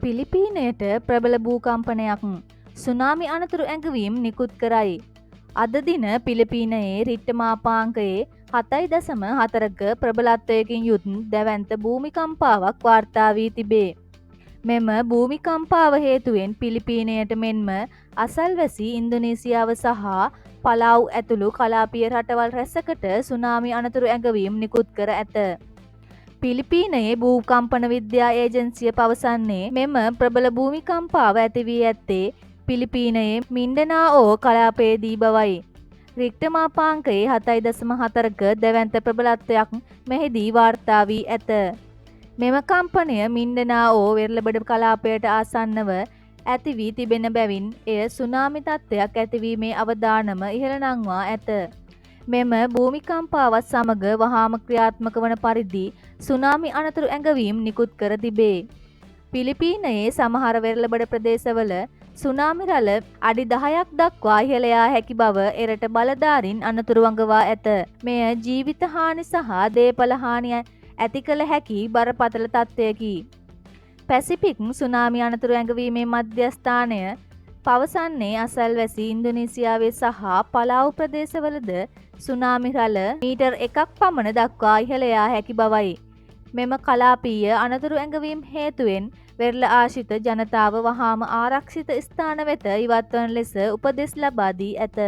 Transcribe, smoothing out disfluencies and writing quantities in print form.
පිලිපීනයට ප්‍රබල භූකම්පනයක් සුනාමි අනතුරු ඇඟවීම් නිකුත් කරයි. අද දින පිලිපීනයේ රික්ටර් මාපාංකයේ 7.4ක ප්‍රබලත්වයකින් යුත් දැවැන්ත භූමිකම්පාවක් වාර්තා වී තිබේ. මෙම භූමිකම්පාව හේතුවෙන් පිලිපීනයට මෙන්ම අසල්වැසි ඉන්දුනීසියාව සහ පලාව් ඇතුළු කලාපීය රටවල් රැසකට සුනාමි අනතුරු ඇඟවීම් නිකුත් කර ඇත. පිලිපීනයේ භූකම්පන විද්‍යා ඒජන්සිය පවසන්නේ මෙම ප්‍රබල භූමිකම්පාව ඇති වී ඇත්තේ පිලිපීනයේ මින්ඩනාఓ කලාපයේදී බවයි. රික්ටර් මාපාංකයේ 7.4ක දැවැන්ත ප්‍රබලත්වයක් මෙහිදී වාර්තා වී ඇත. මෙම කම්පනය මින්ඩනාஓ වෙරළබඩ කලාපයට ආසන්නව ඇති වී තිබෙන බැවින් එය සුනාමි තත්ත්වයක් ඇතිවීමේ අවදානම ඉහළ නංවා ඇත. මෙම භූමිකම්පාවත් සමග වහාම ක්‍රියාත්මක වන පරිදි සුනාමි අනතුරු ඇඟවීම් නිකුත් කර තිබේ. පිලිපීනයේ සමහර වෙරළබඩ ප්‍රදේශවල සුනාමි රළ අඩි 10ක් දක්වා ඉහළ යා හැකි බව එරට බලධාරීන් අනතුරු වඟවා ඇත. මෙය ජීවිත හානි සහ දේපල හානි ඇති කළ හැකි බරපතල තත්ත්වයකි. පැසිෆික් සුනාමි අනතුරු ඇඟවීමේ මධ්‍යස්ථානය පවසන්නේ අසල්වැසි ඉන්දුනීසියාවේ සහ පලාව් ප්‍රදේශවලද සුනාමි රළ මීටර් 1ක් පමණ දක්වා ඉහළ යා හැකි බවයි. මෙම කලාපීය අනතුරු ඇඟවීම් හේතුවෙන් වෙරළ ආශ්‍රිත ජනතාව වහාම ආරක්ෂිත ස්ථාන වෙත ඉවත්වන ලෙස උපදෙස් ලබා දී ඇත.